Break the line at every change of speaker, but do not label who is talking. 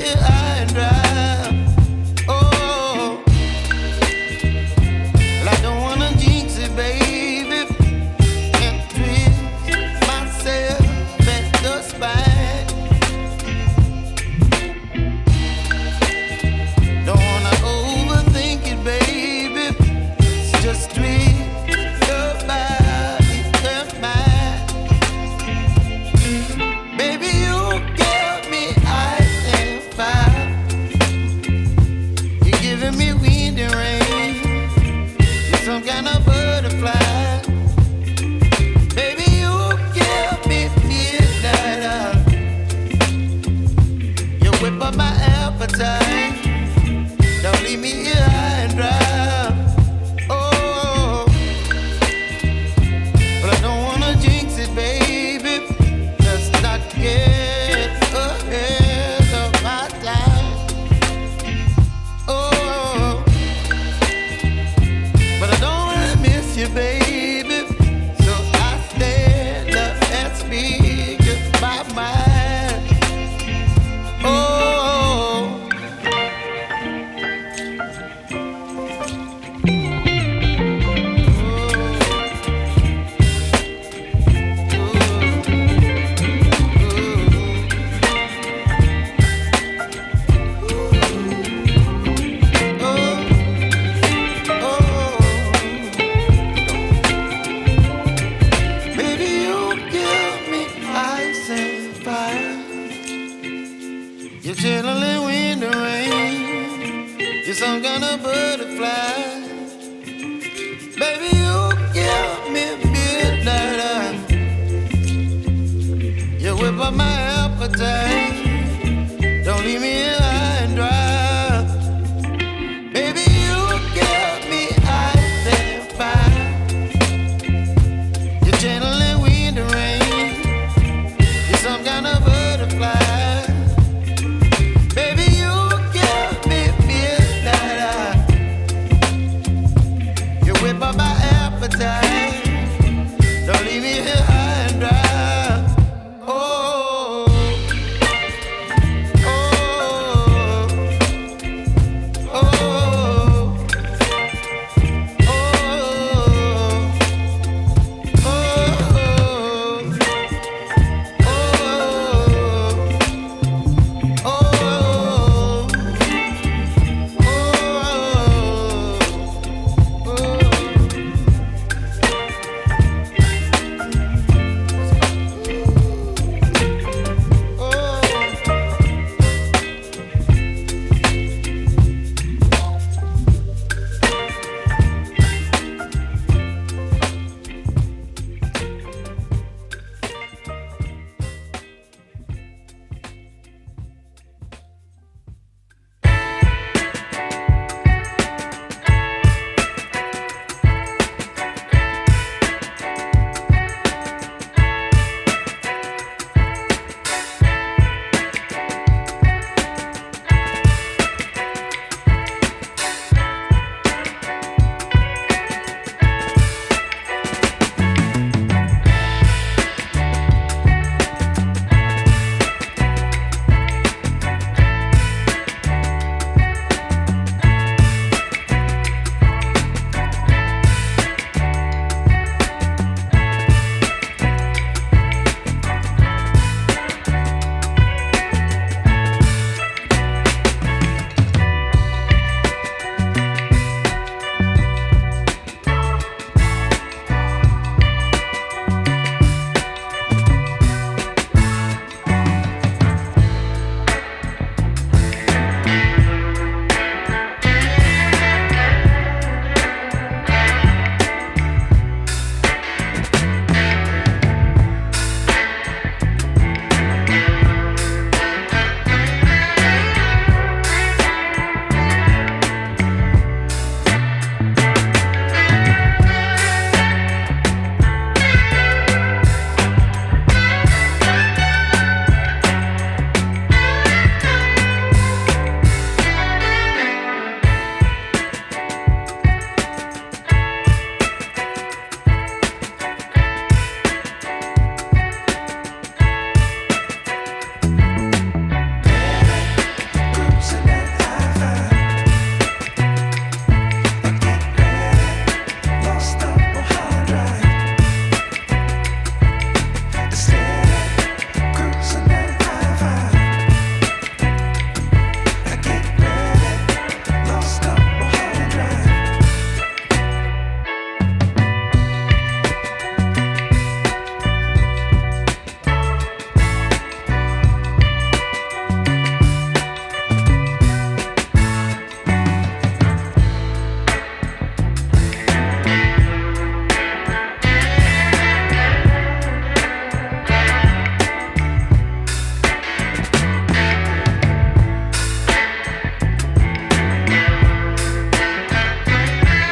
here high and dry. Oh, well, I don't wanna jinx it, baby, and twist myself at the spine. Don't wanna overthink it, baby. It's just twist your body and mine. Baby, you give me ice and fire. You're giving me wind and rain. You're some kind of butterfly. Baby, you give me midnight. You whip up my appetite. Don't leave me here high and dry. Oh, but I don't wanna jinx it, baby. Let's not get ahead of my time. Oh, but I don't wanna miss you, baby. So I stand up and speak my mind. Oh. Baby, you give me ice and fire. You're chilling wind and rain. You're some kind of butterfly. Baby, you give me midnight. You whip up my appetite.